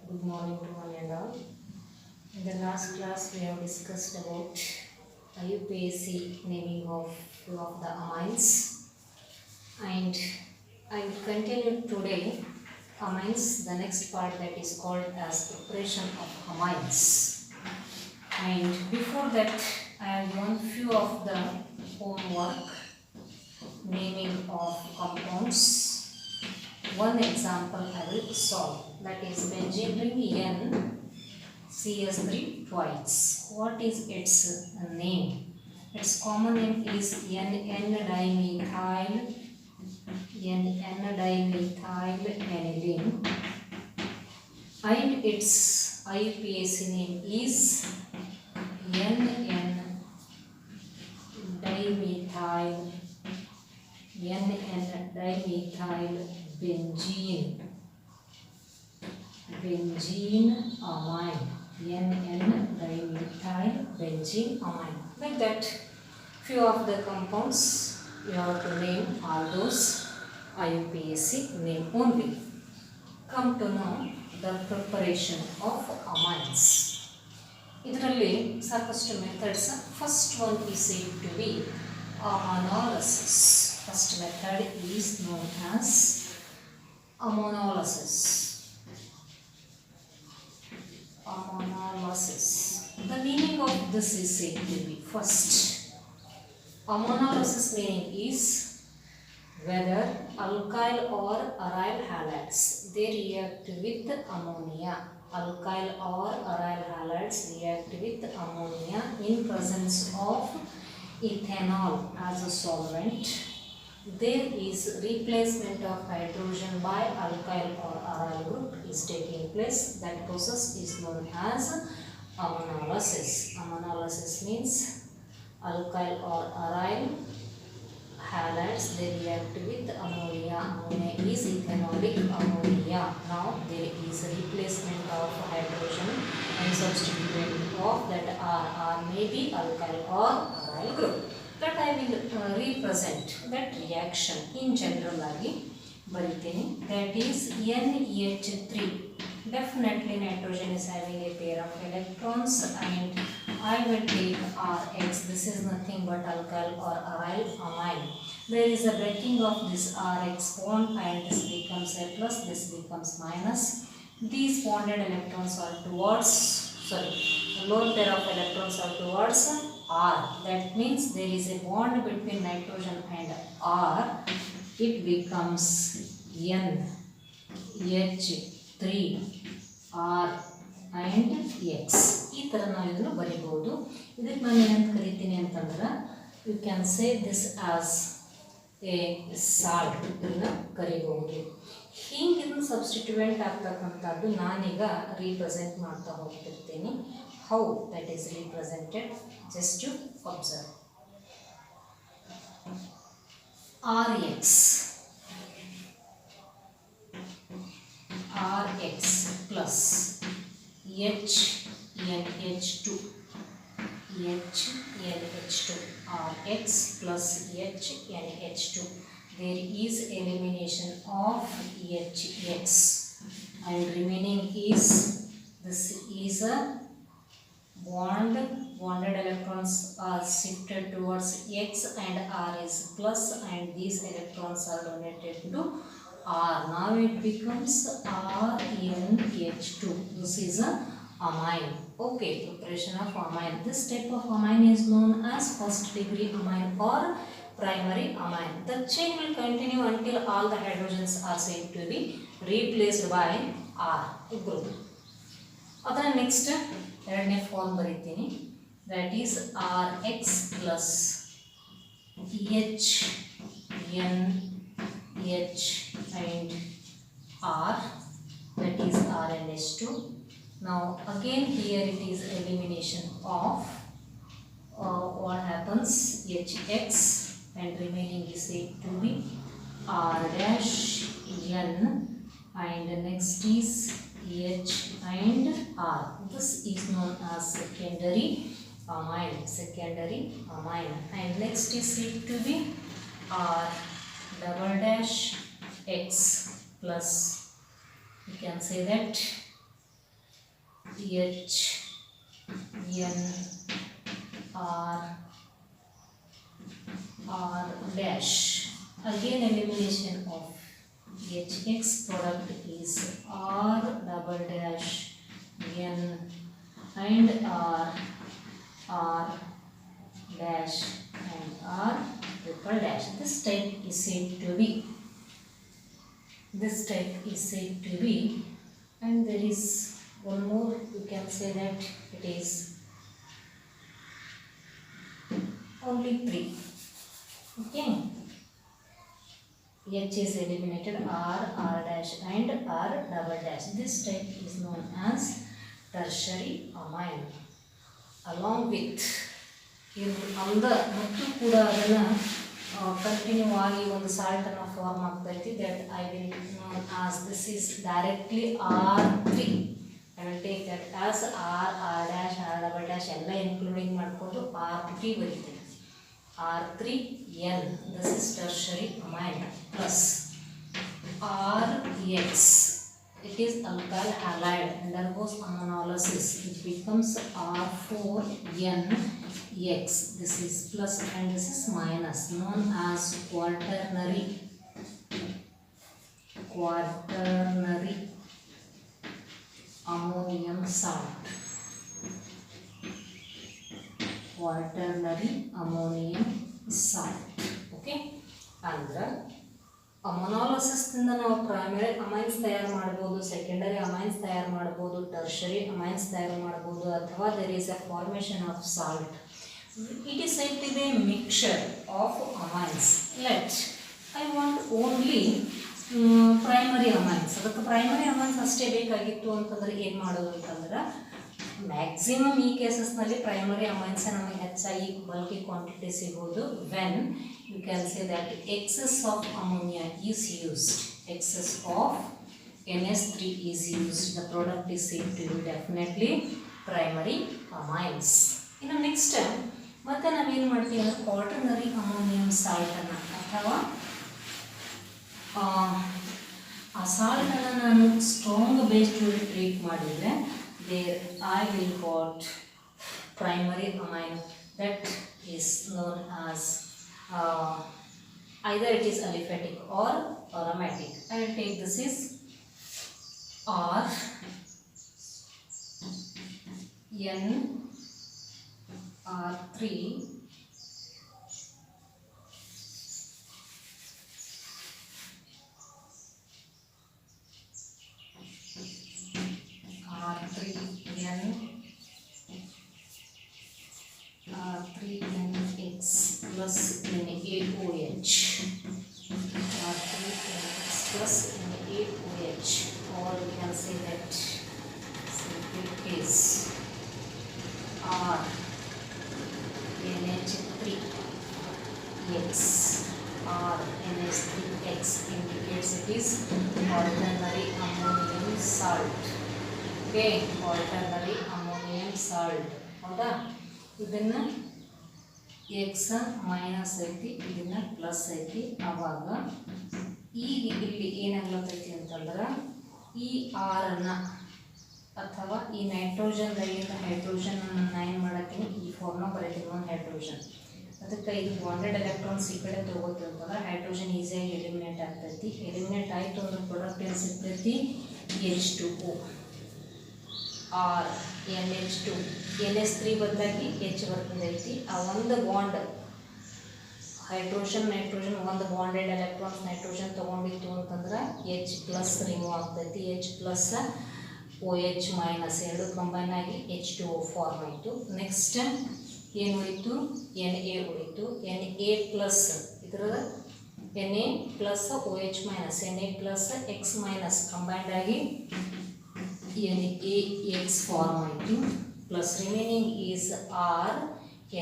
Good morning to one and all. In the last class, we have discussed about IUPAC naming of few of the amines, and I will continue today amines, the next part that is called as preparation of amines. And before that, I have given few of the homework naming of compounds. One example I will solve, that is benzene ring N CS3 twice. What is its name? Its common name is N-dimethyl aniline, and its IUPAC name is N-dimethyl benzene amine. N-dimethyl benzene amine. Like that, few of the compounds you have to name all those IUPAC name only. Come to know the preparation of amines. ಇದರಲ್ಲಿ ಸಾಕಷ್ಟು methods. First one is said to be ammonolysis. First method is known as ammonolysis. The meaning of this is said to be, first, ammonolysis meaning is whether alkyl or aryl halides they react with ammonia. Alkyl or aryl halides react with ammonia in presence of ethanol as a solvent. There is replacement of hydrogen by alkyl or aryl group is taking place. That process is known as ammonolysis. Ammonolysis means alkyl or aryl halides they react with ammonia. Ammonia is ethanolic ammonia. Now there is replacement of hydrogen and substituent of that R may be alkyl or aryl group. That I will represent that reaction in general agi bariteni. That is NH3. Definitely nitrogen is having a pair of electrons, and I will take Rx. This is nothing but alkyl or aryl amine. There is a breaking of this Rx bond, and this becomes a plus, this becomes minus. These bonded electrons are towards, lone pair of electrons are towards R. That means there is a bond between nitrogen and R. It becomes NH3 R and X. ಈ ಥರ ನಾವು ಇದನ್ನು ಬರೀಬಹುದು. ಇದಕ್ಕೆ ನಾನು ಏನಂತ ಕರಿತೀನಿ ಅಂತಂದ್ರೆ, you can say this as a salt ಇದನ್ನು ಕರಿಬಹುದು. ಹಿಂಗೆ ಇದನ್ನು ಸಬ್ಸ್ಟಿಟ್ಯೂಯೆಂಟ್ ಆಗ್ತಕ್ಕಂಥದ್ದು ನಾನೀಗ ರೀಪ್ರೆಸೆಂಟ್ ಮಾಡ್ತಾ ಹೋಗ್ತಿರ್ತೀನಿ. How that is represented, just to observe. Rx plus HNH2 Rx plus HNH2. There is elimination of HX, and remaining is, this is a bonded electrons are shifted towards X, and R is plus, and these electrons are donated to R. Now it becomes RNH2. This is a amine. Okay, preparation of amine. This type of amine is known as first degree amine or primary amine. The chain will continue until all the hydrogens are said to be replaced by R group. ಅದರ next ಎರಡನೇ form ಬರೀತೀನಿ. that is Rx plus HNH and R, that is RNH2. Now again here it is elimination of what happens, HX, and remaining is said to be R dash N, and next is H and R. This is known as secondary amine. And next is said to be R double dash X plus, you can say that H N R R dash. Again elimination of HX product is R double dash N and R dash and R triple dash. This type is said to be. And there is one more, you can say that it is only 3. Okay. H is eliminated, R dash and R double dash. This type is known as tertiary amine. Along with ಮತ್ತು ಕೂಡ ಅದನ್ನು continue ಆಗಿ ಒಂದು ಸಾಲ್ಟನ್ನು form ಆಗ್ತೈತಿ. That I will known as this is directly R3. I will take that as R dash R double dash ಎಲ್ಲ including ಮಾಡಿಕೊಂಡು R3 ಬರೀತೇನೆ. R3N, this is tertiary amine, plus RX, it is alkyl halide, undergoes ammonolysis, it becomes R4NX, this is plus and this is minus, known as quaternary ammonium salt. Quaternary ammonium salt. Okay, ಅಂದ್ರೆ ಅಮೋನಾಲಿಸಿಸ್ನಿಂದ ನಾವು primary amines ತಯಾರು ಮಾಡ್ಬೋದು, secondary amines ತಯಾರು ಮಾಡ್ಬೋದು, tertiary amines ತಯಾರು ಮಾಡ್ಬೋದು, ಅಥವಾ there is a formation of salt. It is said to be mixture of amines. Let I want only primary amines. ಅದಕ್ಕೆ ಪ್ರೈಮರಿ ಅಮೈನ್ಸ್ ಅಷ್ಟೇ ಬೇಕಾಗಿತ್ತು ಅಂತಂದ್ರೆ ಏನು ಮಾಡೋದು ಅಂತಂದ್ರೆ, ಮ್ಯಾಕ್ಸಿಮಮ್ ಈ ಕೇಸಸ್ನಲ್ಲಿ ಪ್ರೈಮರಿ ಅಮೈನ್ಸ್ ನಮಗೆ ಹೆಚ್ಚಾಗಿ ಬಲ್ಕಿ ಕ್ವಾಂಟಿಟಿ ಸಿಗೋದು when you can say that excess of ammonia is used, excess of NH3 is used, the product is said to be definitely primary amines. ಇನ್ನು ನೆಕ್ಸ್ಟ್ ಮತ್ತೆ ನಾವೇನು ಮಾಡ್ತೀವಿ ಅಂದರೆ ಕ್ವಾಟರ್ನರಿ ಅಮೋನಿಯಂ ಸಾಲ್ಟನ್ನು ಅಥವಾ ಆ ಸಾಲ್ಟನ್ನು ನಾನು ಸ್ಟ್ರಾಂಗ್ ಬೇಸ್ ಜೋಡಿ ಟ್ರೀಟ್ ಮಾಡಿದರೆ there I will got primary amine, that is known as either it is aliphatic or aromatic. I will take this is R3 R3NX plus NaOH, R3NX plus NaOH, or we can say that simply it is RNH3X, RNH3X indicates it is quaternary ammonium salt. Okay, quaternary ammonium salt. ಹೌದಾ, ಇದನ್ನು X minus ಐತಿ, ಇದನ್ನು plus ಐತಿ. ಆವಾಗ ಈಗ ಇಲ್ಲಿ ಏನಾಗ್ಲತ್ತೈತಿ ಅಂತಂದ್ರೆ ಈ ಆರನ್ನು ಅಥವಾ ಈ ನೈಟ್ರೋಜನ್ದಾಗಿಂದ ಹೈಡ್ರೋಜನನ್ನು ನಾನು ಏನು ಮಾಡತ್ತೀನಿ, ಈ ಫಾರ್ಮ್ನ ಬರೀತೀನಿ, ಒಂದು ಹೈಡ್ರೋಜನ್. ಅದಕ್ಕೆ ಇದು ಬಾಂಡೆಡ್ ಎಲೆಕ್ಟ್ರಾನ್ಸ್ ಈ ಕಡೆ ತೊಗೋತು ಅಂತಂದ್ರೆ ಹೈಡ್ರೋಜನ್ ಈಸಿಯಾಗಿ ಎಲಿಮಿನೇಟ್ ಆಗ್ತೈತಿ. ಎಲಿಮಿನೇಟ್ ಆಯಿತು ಅಂದ್ರೆ ಪ್ರಾಡಕ್ಟ್ ಏನು ಸಿಗ್ತೈತಿ, H2O or NH2. NH3 ಬದಲಾಗಿ H ಬರ್ತದೈತಿ. ಆ ಒಂದು ಬಾಂಡ್ ಹೈಡ್ರೋಜನ್ ನೈಟ್ರೋಜನ್ ಒಂದು ಬಾಂಡೆಡ್ ಎಲೆಕ್ಟ್ರಾನ್ಸ್ ನೈಟ್ರೋಜನ್ ತೊಗೊಂಡಿತ್ತು ಅಂತಂದ್ರೆ H ಪ್ಲಸ್ ರಿಮೂವ್ ಆಗ್ತೈತಿ. H ಪ್ಲಸ್ OH ಮೈನಸ್ ಎರಡು ಕಂಬೈನ್ ಆಗಿ H2O ಫಾರ್ಮ್ ಆಯಿತು. ನೆಕ್ಸ್ಟ್ ಏನು ಉಳಿತು, Na ಉಳಿತು. Na ಪ್ಲಸ್ ಇದರ Na plus OH minus Na plus X minus combined ಆಗಿ NaX ಫಾರ್ಮ್ ಆಯಿತು. Plus remaining is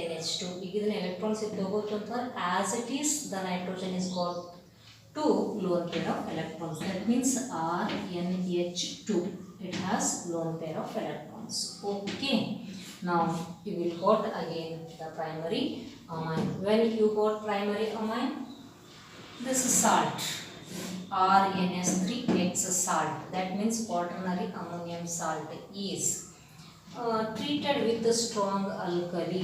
NH2. ಈಗ ಇದನ್ನ ಎಲೆಕ್ಟ್ರಾನ್ಸ್ ಇದು ತಗೋತು ಅಂತ as it is the nitrogen is got to lone pair of electrons. That means RNH2. It has lone pair of electrons. Okay. Now you will got again the primary amine. When you got primary amine, this is salt. RNH3X salt. That means quaternary ammonium salt is treated with a strong alkali.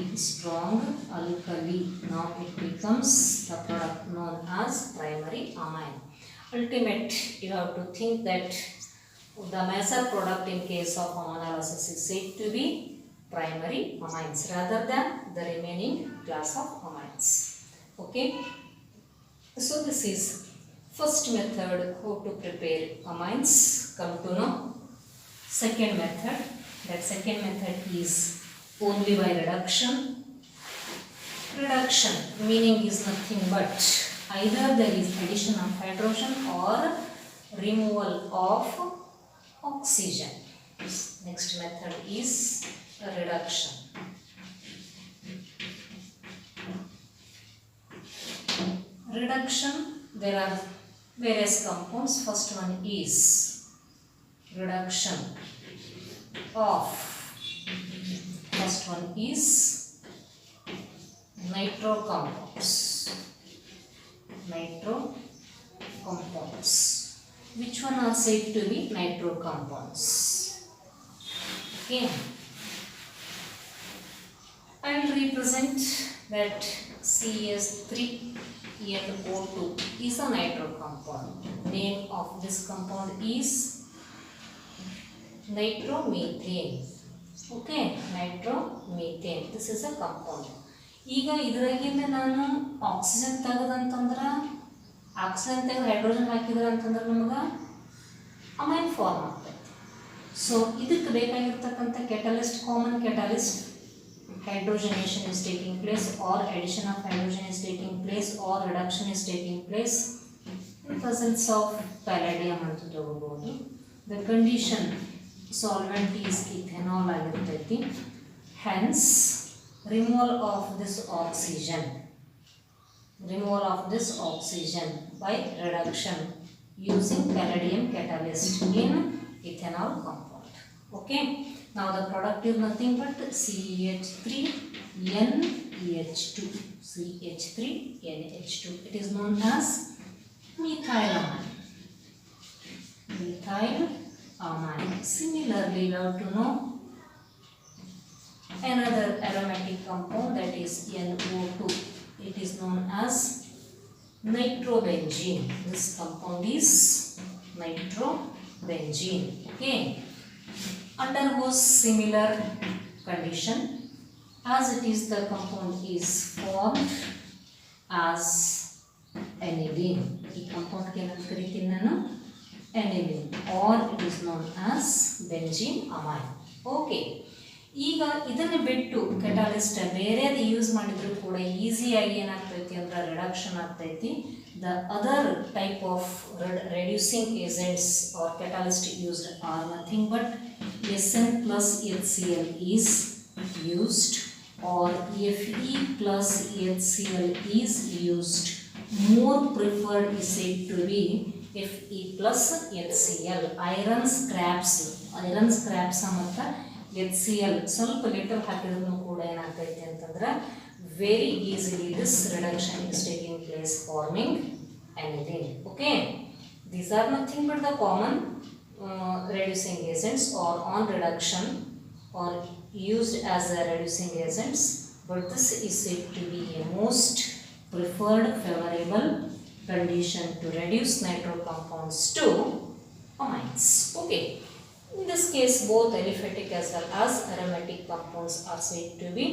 Now it becomes the product known as primary amine. Ultimate, you have to think that the major product in case of ammonolysis is said to be primary amines rather than the remaining class of amines. Okay, so this is first method how to prepare amines. Come to know second method. That second method is only by reduction. Reduction meaning is nothing but either there is addition of hydrogen or removal of oxygen. Next method is reduction. Reduction, there are various compounds. First one is reduction of, first one is nitro compounds. Which one are said to be nitro compounds? Okay, I will represent that CH3NO2 is a nitro compound. Name of this compound is nitromethane. Okay, nitromethane. This is a compound. ಈಗ ಇದರಾಗಿಂದ ನಾನು oxygen ತೆಗೆದಂತಂದ್ರೆ oxygen ತೆಗೆದು hydrogen ಹಾಕಿದ್ರೆ ಅಂತಂದ್ರೆ ನಮಗೆ amine form ಆಗ್ತೈತೆ. So ಇದಕ್ಕೆ ಬೇಕಾಗಿರ್ತಕ್ಕಂಥ catalyst, common catalyst, hydrogenation is taking place or addition of hydrogen is taking place or reduction is taking place in presence of palladium ಅಂತ ತಗೋಬಹುದು. The condition solvent is ethanol ಆಗಿರ್ತೈತಿ. Hence removal of this oxygen by reduction using palladium catalyst in ethanol compound. Okay, now the product is nothing but CH3NH2. It is known as methylamine. Similarly, we have to know another aromatic compound, that is NO2. It is known as nitrobenzene. This compound is nitrobenzene. Okay, undergoes similar condition as it is the compound is formed as aniline. ಈ compound ಗೆ ಏನಂತ ಕರಿತೀನಿ ನಾನು? Aniline, or it is known as benzene amine. Okay, ಈಗ ಇದನ್ನು ಬಿಟ್ಟು catalyst ಬೇರೆದು use ಮಾಡಿದ್ರು ಕೂಡ ಈಸಿಯಾಗಿ ಏನಾಗ್ತೈತಿ ಅಂದ್ರೆ ರಿಡಕ್ಷನ್ ಆಗ್ತೈತಿ. The other type of reducing agents or catalyst used are nothing but Sn plus HCl is used, or Fe plus HCl is used. More preferred is said to be Fe plus HCl. Iron scraps ಮತ್ತು HCl ಸ್ವಲ್ಪ little ಹಾಕಿದ್ರು ಕೂಡ ಏನಾಗ್ತೈತೆ ಅಂತಂದ್ರೆ very easily this reduction is taking place, forming aniline. Okay, these are nothing but the common reducing agents or on reduction or used as a reducing agents, but this is said to be a most preferred favorable condition to reduce nitro compounds to amines. Okay, in this case both aliphatic as well as aromatic compounds are said to be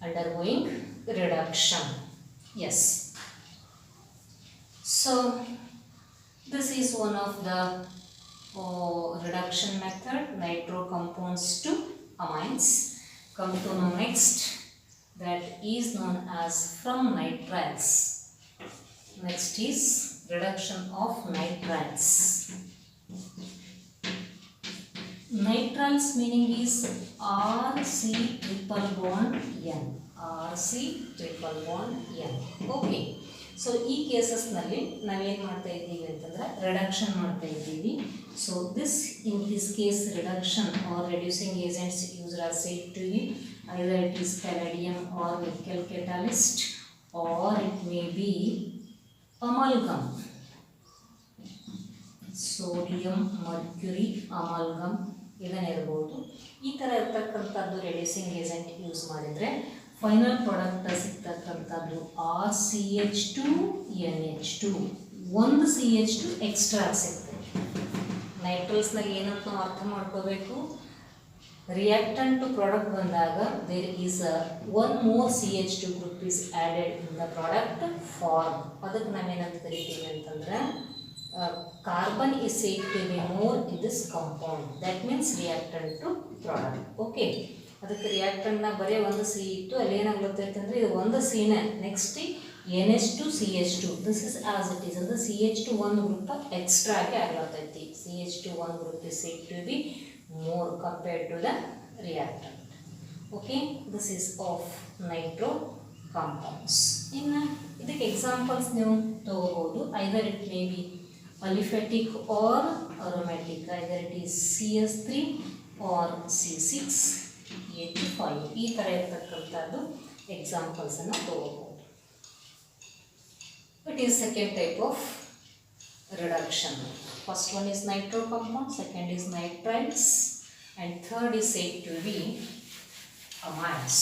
undergoing reduction. Yes, so this is one of the reduction method, nitro compounds to amines. Come to know next, that is known as from nitriles. Next is reduction of nitriles. Nitriles meaning is RC triple bond N. Okay, so ಈ ಕೇಸಸ್ನಲ್ಲಿ ನಾವೇನು ಮಾಡ್ತಾ ಇದ್ದೀವಿ ಅಂತಂದ್ರೆ reduction ಮಾಡ್ತಾ ಇದ್ದೀವಿ. So in this case reduction or reducing agents used are said to be either it is palladium or nickel catalyst, or it may be amalgam, sodium mercury amalgam ಇದನ್ನಿರಬಹುದು. ಈ ಥರ ಇರ್ತಕ್ಕಂಥದ್ದು ರೆಡ್ಯೂಸಿಂಗ್ ಏಜೆಂಟ್ ಯೂಸ್ ಮಾಡಿದರೆ final product ಸಿಗ್ತಕ್ಕಂಥದ್ದು RCH2NH2 ಒಂದು CH2 extra ಸಿಗ್ತದೆ. ನೈಟ್ರಲ್ಸ್ನಾಗ ಏನಂತ ನಾವು ಅರ್ಥ ಮಾಡ್ಕೋಬೇಕು, reactant to product ಬಂದಾಗ there is a one more CH2 group is added in the product form. ಅದಕ್ಕೆ ನಾವೇನಂತ ಕರಿತೀವಿ ಅಂತಂದ್ರೆ carbon is said to be more in this compound, that means reactant to product. Okay, ಅದಕ್ಕೆ reactant ನ ಬರೀ ಒಂದು C ಇತ್ತು, ಅಲ್ಲಿ ಏನಾಗ್ಲತ್ತೈತೆ ಅಂದರೆ ಇದು ಒಂದು C ನ next NH2 CH2 this is as it is, ಅಂದ್ರೆ CH2 ಒಂದು ಗ್ರೂಪ್ ಎಕ್ಸ್ಟ್ರಾ ಆಗಿ ಆಗ್ಲತ್ತೈತಿ. CH2 ಒಂದು group is said to be more compared to the reactant. Okay, this is of nitro compounds. ಇನ್ನು ಇದಕ್ಕೆ ಎಕ್ಸಾಂಪಲ್ಸ್ ನೀವು ತಗೋಬಹುದು. either it may be aliphatic or aromatic, either it is CS3 or C6H5. ಈ ಥರ ಇರ್ತಕ್ಕಂಥದ್ದು ಎಕ್ಸಾಂಪಲ್ಸನ್ನು ತಗೋಬಹುದು. It is second type of reduction. First one is nitro compound, second is nitriles, and third is said to be amines.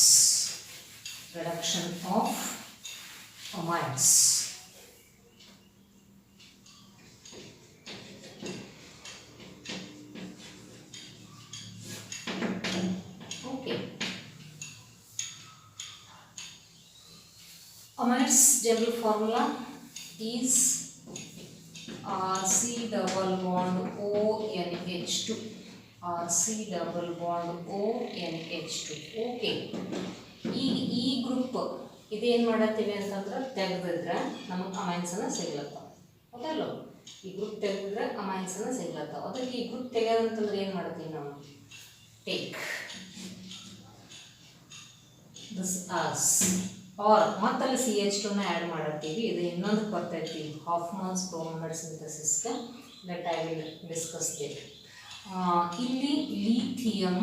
Reduction of amines. Okay. Amines general formula is RC double bond ONH2. RC double bond ONH2. Okay, ಈ group ಇದೇನು ಮಾಡತ್ತೀವಿ ಅಂತಂದ್ರೆ ತೆಗೆದಿದ್ರೆ ನಮಗೆ ಅಮೈನ್ಸನ್ನು ಸಿಗ್ಲತ್ತಾವ. ಹೌದಲ್ಲ, ಈ group ತೆಗೆದಿದ್ರೆ ಅಮೈನ್ಸನ್ನು ಸಿಗ್ಲತ್ತಾವ. ಅದಕ್ಕೆ ಈ group ತೆಗೆಯೋದಂತಂದ್ರೆ ಏನು ಮಾಡ್ತೀವಿ ನಾವು, ಟೇಕ್ ದಿಸ್ ಆಸ್ ಆರ್ ಮತ್ತಲ್ಲಿ CH2ನ ಆ್ಯಡ್ ಮಾಡತ್ತೀವಿ. ಇದು ಇನ್ನೊಂದು ಬರ್ತೈತಿ ಹಾಫ್ಮನ್ಸ್ ಬ್ರೋಮೈಡ್ ಸಿಂಥಸಿಸ್ಗೆ, that I will discuss that. ಇಲ್ಲಿ ಲಿಥಿಯಂ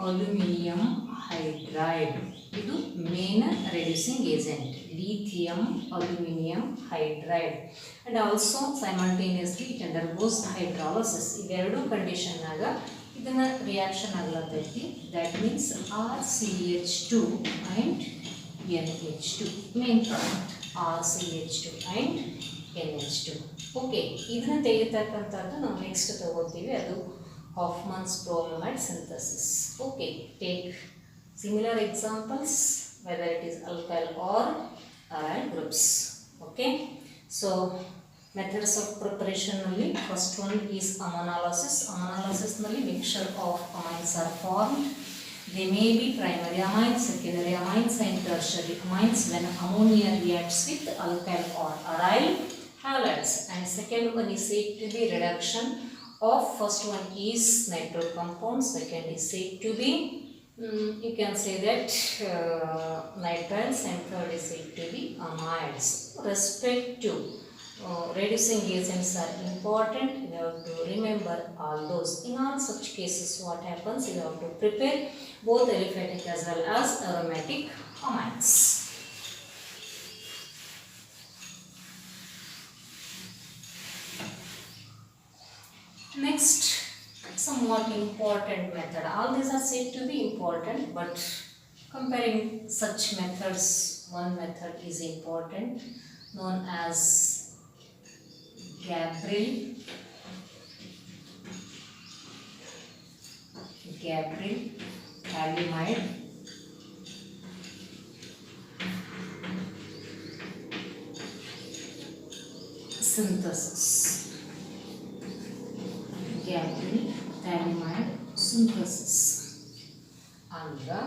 ಅಲ್ಯೂಮಿನಿಯಂ ಹೈಡ್ರೈಡ್ ಇದು main reducing agent, lithium aluminium hydride. And also simultaneously it undergoes hydrolysis. ಇವೆರಡೂ ಕಂಡೀಷನ್ನಾಗ ಇದನ್ನು ರಿಯಾಕ್ಷನ್ ಆಗ್ಲತ್ತೈತಿ. That means RCH2 and NH2 main product, RCH2 and NH2. Okay, ಇದನ್ನು ತೆಗಿತಕ್ಕಂಥದ್ದು ನಾವು next ತಗೋತೀವಿ, ಅದು Hofmann's bromide synthesis. Okay, take similar examples whether it is alkyl or aryl groups. Okay, so methods of ಪ್ರಿಪರೇಷನ್ನಲ್ಲಿ first one is ammonolysis. ಅಮನಾಲಿಸಿಸ್ನಲ್ಲಿ mixture of amines are formed. They may be primary amines, secondary amines, and tertiary amines when ammonia reacts with alkyl or aryl halides. And second one is said to be reduction of, first one is nitro compound, second is said to be you can say that nitriles, and third is said to be amides. Respective reducing agents are important. You have to remember all those. In all such cases, what happens, you have to prepare both aliphatic as well as aromatic amines. Next, somewhat important method. All these are said to be important, but comparing such methods, one method is important, known as Gabriel thalamide synthesis. Gabriel thalamide synthesis ಅಂದ್ರೆ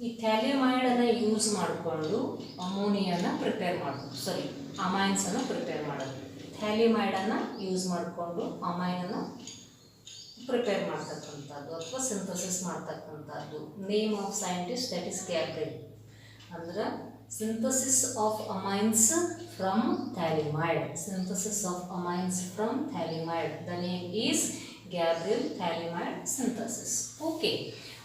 ಈ ಥ್ಯಾಲಿಮೈಡನ್ನು use ಮಾಡಿಕೊಂಡು ಅಮೋನಿಯಾನ prepare ಮಾಡೋದು, ಅಮೈನ್ಸನ್ನು prepare ಮಾಡೋದು. ಥ್ಯಾಲಿಮೈಡನ್ನು use ಮಾಡಿಕೊಂಡು ಅಮೈನನ್ನು prepare ಮಾಡ್ತಕ್ಕಂಥದ್ದು ಅಥವಾ synthesis ಮಾಡ್ತಕ್ಕಂಥದ್ದು. Name of scientist that is Gabriel. ಅಂದ್ರೆ synthesis of amines from phthalimide. Synthesis of amines from phthalimide. The name is Gabriel thalamide synthesis. Okay,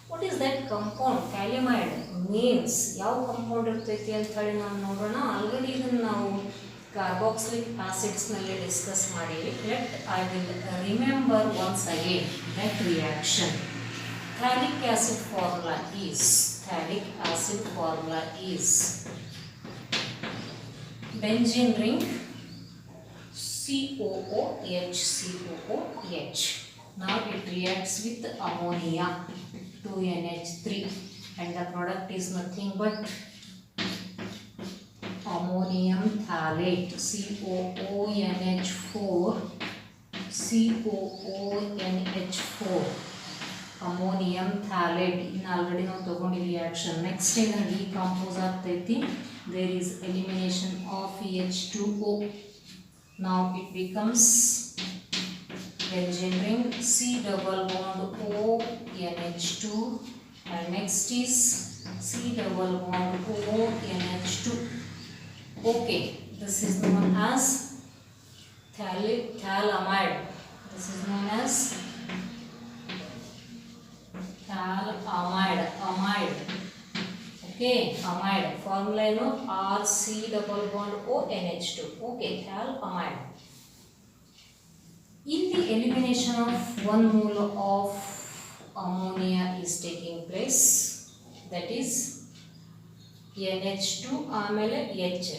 what is that compound? Thalamide means ಯಾವ compound ಇರ್ತೈತಿ ಅಂತ ಹೇಳಿ ನಾವು ನೋಡೋಣ. Already ಇದನ್ನು ನಾವು carboxylic ಆಸಿಡ್ಸ್ನಲ್ಲಿ discuss ಮಾಡಿವಿ. Let I will remember once again that reaction. Phthalic acid formula is benzene ring COOH. Now it reacts with ammonia 2NH3 and the product is nothing but ammonium phthalate COONH4 ammonium phthalate in already ನಾವು ತಗೊಂಡಿ reaction. Next in decompose ಆಗ್ತೈತಿ. There is elimination of H2O. Now it becomes benzene ring C double bond ONH2 and next is C double bond ONH2. Okay, this is known as phthalamide. This is known as amide. Okay, amide. Formula is RC double bond ONH2. Okay, phthalamide. In the elimination of 1 mole of ammonia is taking place, that is NH2 ಆಮೇಲೆ H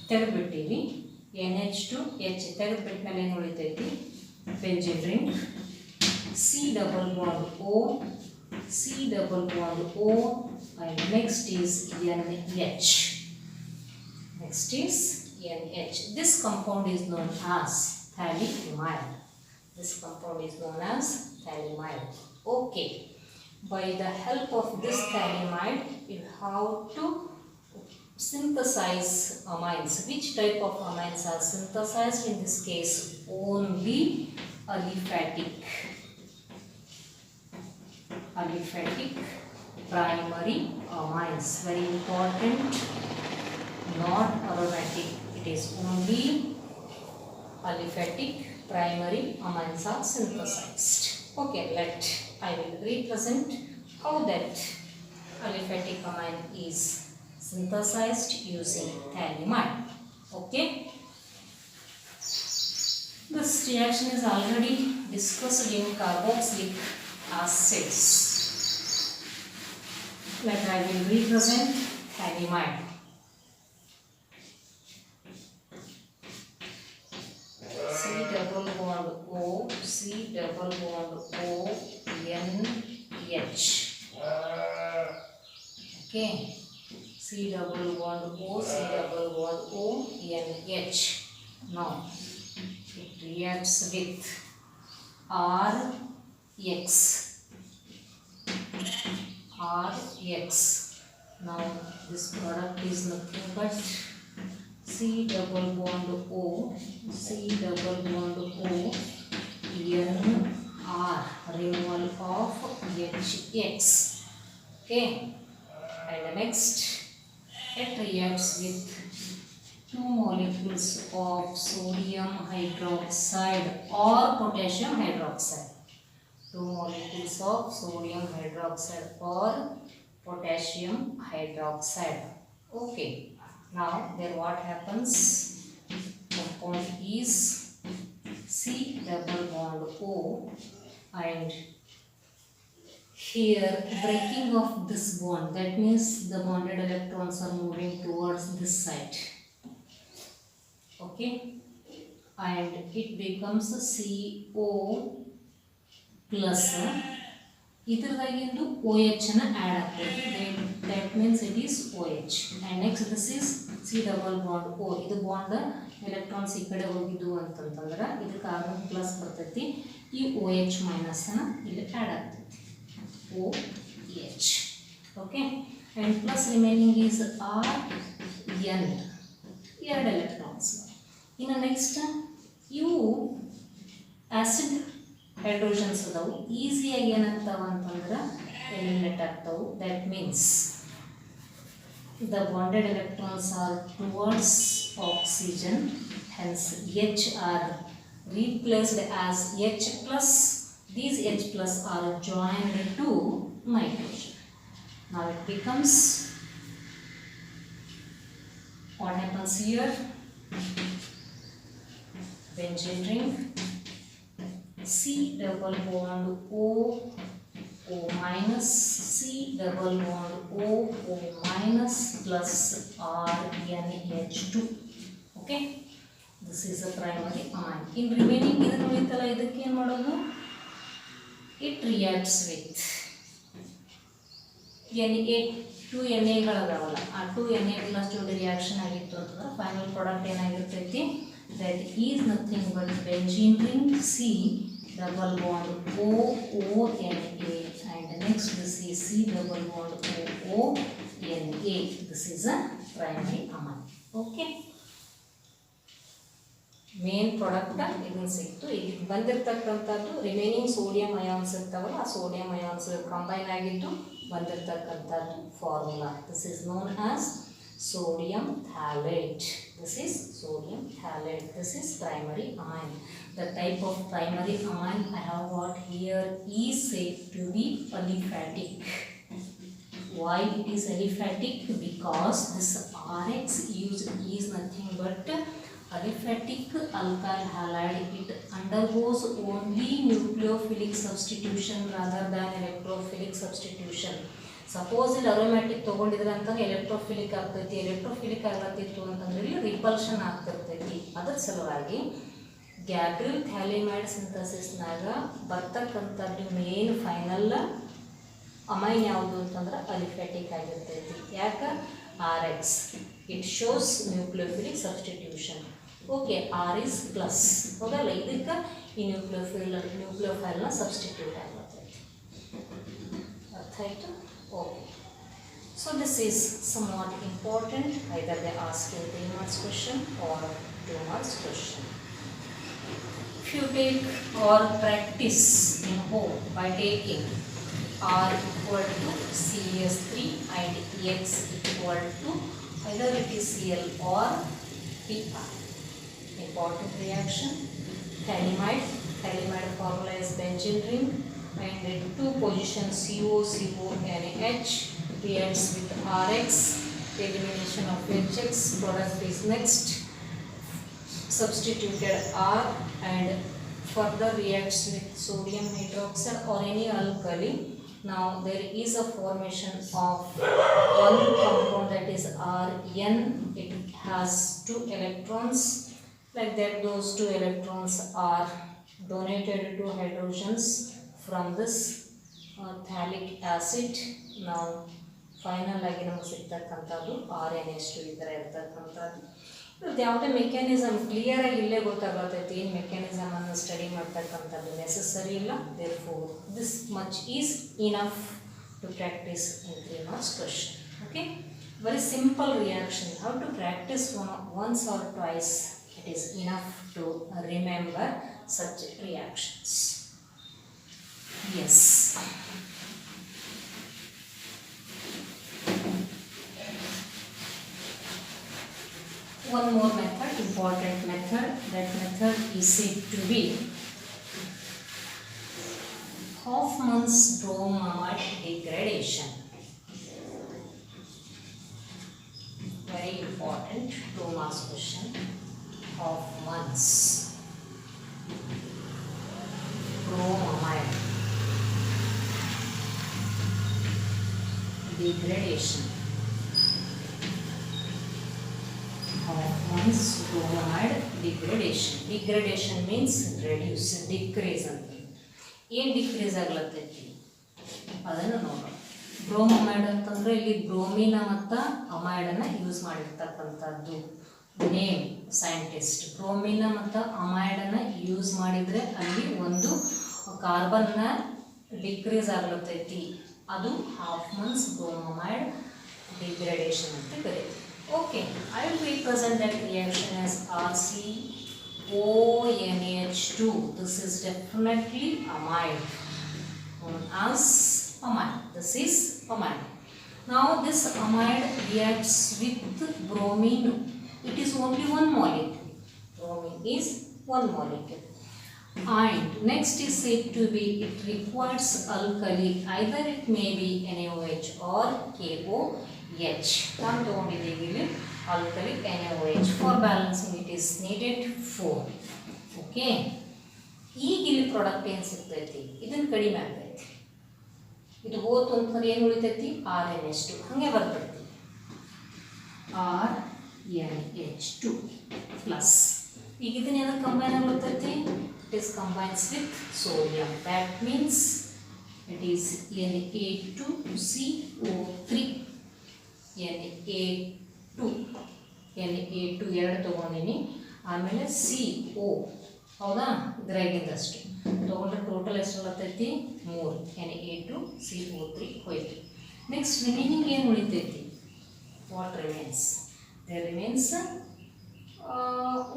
ತೆಗೆದುಬಿಟ್ಟಿವಿ. NH2 H ತೆಗೆದುಬಿಟ್ಮೇಲೆ ಏನು ಉಳಿತೈತಿ? Benzene ring C double bond O and next is NH. This compound is known as phthalimide. Okay. By the help of this phthalimide, you have to synthesize amines. Which type of amines are synthesized? In this case, only aliphatic primary amines. Very important, not aromatic. It is only aliphatic primary amines are synthesized. Okay, I will represent how that aliphatic amine is synthesized using phthalimide. Okay. This reaction is already discussed in carboxylic acids. I will represent phthalimide. C double bond O NH. Okay. C double bond O NH. Now it reacts with RX. Now this product is nothing but C double bond O NR, removal of HX. Okay, and the next it reacts with 2 molecules of sodium hydroxide or potassium hydroxide. 2 molecules of sodium hydroxide or potassium hydroxide. Okay, now there what happens? Compound is C double bond O and here breaking of this bond, that means the bonded electrons are moving towards this side. Okay, and it becomes CO plus ಇದರದಾಗಿಂದು OH ನ add ಆಗ್ತೈತಿ. that means it is OH. and next this is C double bond O. ಇದು bond electrons ಈ ಕಡೆ ಹೋಗಿದ್ದು ಅಂತಂತಂದ್ರೆ ಇದು carbon plus ಬರ್ತೈತಿ. ಈ OH ಮೈನಸ್ ನ ಇಲ್ಲಿ ಆಡ್ ಆಗ್ತೈತಿ OH. okay, and plus remaining is RN, ಎರಡು ಎಲೆಕ್ಟ್ರಾನ್ಸ್. ಇನ್ನು ನೆಕ್ಸ್ಟ್ ಇವು ಆಸಿಡ್ ಹೈಡ್ರೋಜನ್ಸ್ ಅದಾವು, ಈಸಿಯಾಗಿ ಏನಾಗ್ತಾವ ಅಂತಂದ್ರೆ eliminate ಆಗ್ತಾವು. that means the bonded electrons are towards oxygen, hence H are replaced as H plus. These H plus are joined to nitrogen. Now it becomes, what happens here? benzene ring C double bond O minus C double bond O minus plus RNH2. Okay, this is a primary amine. In remaining ಇದನ್ನು ಉಳಿತಲ್ಲ ಇದಕ್ಕೆ ಏನು ಮಾಡೋದು, it reacts with Na, 2 ಎನ್ಎಗಳದಾವಲ್ಲ, ಆ 2 Na plus 2 reaction ಆಗಿತ್ತು ಅಂತಂದ್ರೆ final product ಏನಾಗಿರ್ತೈತಿ, that is nothing but benzene ring C double bond OONA, and next this is C double bond OONA. This is a primary amine. Okay, main product ಇದನ್ನು ಸಿಕ್ತು. ಈಗ ಬಂದಿರತಕ್ಕಂಥದ್ದು remaining sodium ions ಇರ್ತಾವಲ್ಲ, ಆ sodium ions combine ಆಗಿದ್ದು ಬಂದಿರತಕ್ಕಂಥದ್ದು formula. This is known as sodium phthalate. This is sodium phthalate. This is primary amine. The type of primary amine I have got here is said to be aliphatic. Why it is aliphatic? Because this RX used is nothing but aliphatic alkyl halide. It undergoes only nucleophilic substitution rather than electrophilic substitution. Suppose ಇಲ್ಲಿ aromatic ತೊಗೊಂಡಿದ್ರೆ ಅಂತಂದ್ರೆ electrophilic ಆಗ್ತೈತಿ, electrophilic ಆಗತ್ತಿತ್ತು ಅಂತಂದ್ರೆ ಇಲ್ಲಿ repulsion ಆಗ್ತಿರ್ತೈತಿ. ಅದರ ಸಲುವಾಗಿ Gabriel ಥ್ಯಾಲಿಮೈಡ್ ಸಿಂಥಸಿಸ್ನಾಗ ಬರ್ತಕ್ಕಂಥದ್ದು main final amine ಯಾವುದು ಅಂತಂದ್ರೆ ಅಲಿಫ್ಯಾಟಿಕ್ ಆಗಿರ್ತೈತಿ. ಯಾಕೆ? RX it shows nucleophilic substitution. Okay, R is plus, ಹೌದಲ್ಲ, ಇದಕ್ಕೆ ಈ ನ್ಯೂಕ್ಲಿಯೋಫೈಲ್ನ ಸಬ್ಸ್ಟಿಟ್ಯೂಟ್ ಆಗತ್ತೈತಿ. ಅರ್ಥ ಆಯಿತು? Okay, so this is somewhat important. Either they ask you 3 marks question or 2 marks question. If you take or practice in home by taking R equal to CS3 and X equal to either it is Cl or PR. Important reaction. Thalamide formula is benzene ring, and at 2 positions CONH reacts with RX, elimination of HX, product is next, substituted R, and further reacts with sodium hydroxide or any alkali. Now there is a formation of one compound, that is Rn. It has 2 electrons, like that those 2 electrons are donated to hydrogens from this phthalic acid. Now final ಆಗಿ ನಮಗೆ ಸಿಗ್ತಕ್ಕಂಥದ್ದು RNH2 ಈ ಥರ ಇರ್ತಕ್ಕಂಥದ್ದು. ಇದು ಯಾವುದೇ mechanism ಕ್ಲಿಯರಾಗಿ ಇಲ್ಲೇ ಗೊತ್ತಾಗತ್ತೈತಿ, ಏನು ಮೆಕ್ಯಾನಿಸಮನ್ನು ಸ್ಟಡಿ ಮಾಡ್ತಕ್ಕಂಥದ್ದು ನೆಸೆಸರಿ ಇಲ್ಲ. Therefore this much is enough to practice in 3 marks question. Okay, very simple reaction. How to practice once or twice, it is enough to remember such reactions. Yes. One more method, important method. That method is said to be Hoffman's bromide degradation. Very important 2 marks question. Hoffman's bromide degradation. Hoffman's bromide degradation. Degradation means reduce, decrease ಅಂತ. ಏನು decrease ಆಗ್ಲತ್ತೈತಿ ಅದನ್ನು ನೋಡೋಣ. Bromide ಅಂತಂದರೆ ಇಲ್ಲಿ ಬ್ರೋಮಿನ ಮತ್ತು ಅಮೈಡನ್ನು use ಮಾಡಿರ್ತಕ್ಕಂಥದ್ದು. Name scientist ಬ್ರೋಮಿನ ಮತ್ತು ಅಮೈಡನ್ನು use ಮಾಡಿದರೆ ಅಲ್ಲಿ ಒಂದು ಕಾರ್ಬನ್ನ ಡಿಕ್ರೀಸ್ ಆಗ್ಲತ್ತೈತಿ. ಅದು ಹಾಫ್ಮನ್ಸ್ ಬ್ರೋಮೈಡ್ ಡಿಗ್ರೇಡೇಷನ್ ಅಂತ ಕರೀತೀವಿ. Okay, I will represent that reaction as RCONH2. This is definitely amide, known as amide. This is amide. Now this amide reacts with bromine. It is only one molecule. Bromine is one molecule. And next is said to be it requires alkali. Either it may be NaOH or KOH. ನಾನು ತಗೊಂಡಿದ್ದೀವಿ ಇಲ್ಲಿ alkali NaOH. For balancing it is needed 4. Okay, ಈಗ ಇಲ್ಲಿ product ಏನು ಸಿಗ್ತೈತಿ, ಇದನ್ನು ಕಡಿಮೆ ಆಗ್ತೈತಿ. ಇದು ಹೋತು ಅಂತಂದ್ರೆ ಏನು ಉಳಿತೈತಿ RNH2 ಹಾಗೆ ಬರ್ತೈತಿ RNH2 ಪ್ಲಸ್ ಈಗ ಇದನ್ನ ಏನಕ್ಕೆ ಕಂಬೈನ್ ಆಗ್ಬಿಡ್ತೈತಿ it is combines with sodium that means it is Na2CO3 Na2 ಎರಡು ತೊಗೊಂಡಿನಿ ಆಮೇಲೆ CO ಹೌದಾ ಇದ್ರಾಗಿಂದಷ್ಟು ತೊಗೊಂಡ್ರೆ ಟೋಟಲ್ ಎಷ್ಟು ಬರ್ತೈತಿ 3 Na2CO3 ಹೋಯ್ತು ನೆಕ್ಸ್ಟ್ ರಿಮೈನಿಂಗ್ ಏನು ಉಳಿತೈತಿ what remains there remains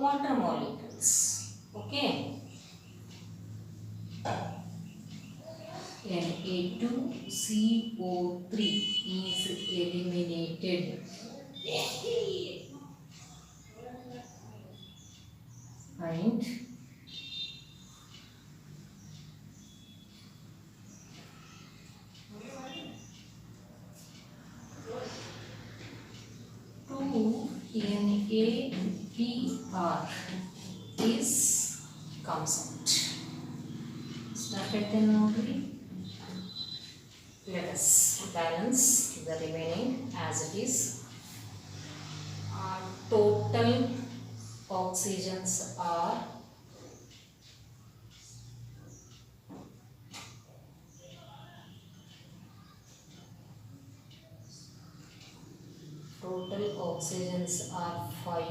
water molecules okay Na2CO3 is eliminated and NaBr is comes out. Started then notably. Let us balance the remaining as it is. Total oxygens are total oxygens are 5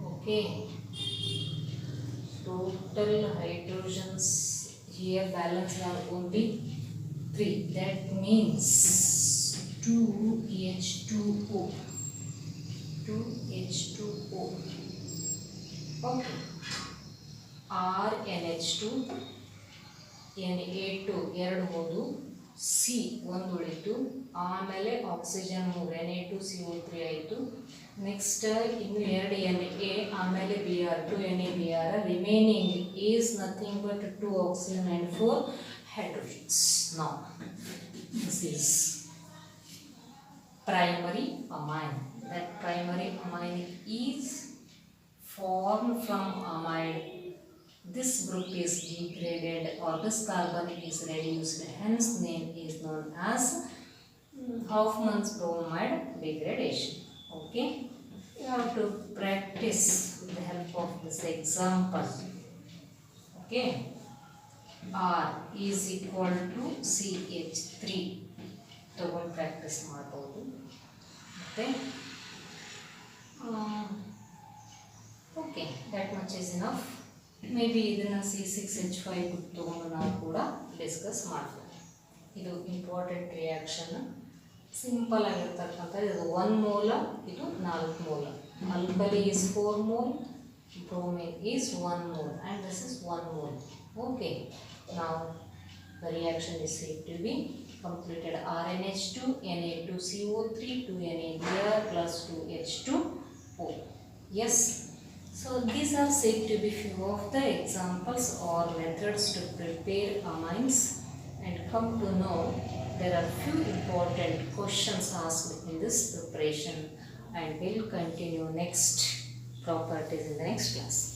okay total hydrogens here balance are only 3 that means 2H2O okay RNH2 Na2 ಎರಡು ಹೋದು C ಒಂದು ಉಳಿತು ಆಮೇಲೆ oxygen 3 Na2CO3 ಆಯಿತು next ಇನ್ನು 2 Na ಆಮೇಲೆ Br2 NaBr remaining is nothing but 2 oxygen and 4 hydrogens. Now this is primary amine. That primary amine is formed from amide. This group is degraded or this carbon is reduced, hence name is known as Hoffman's bromide degradation. Okay, you have to practice with the help of this example. Okay, R is equal to CH3 ತಗೊಂಡು practice ಮಾಡ್ಬೋದು ಮತ್ತು okay that much is enough may be ಇದನ್ನು C6H5 ತೊಗೊಂಡು ನಾವು ಕೂಡ discuss ಮಾಡ್ತೀವಿ ಇದು important reaction simple ಆಗಿರ್ತಕ್ಕಂಥ ಇದು 1 ಮೋಲ್ ಇದು 4 mole alkali is 4 mole bromine is 1 mole and this is 1 mole okay now the reaction is said to be completed RNH2 Na2CO3 2NaBr plus 2H2O yes so these are said to be few of the examples or methods to prepare amines and come to know there are few important questions asked in this preparation and we'll continue next properties in the next class.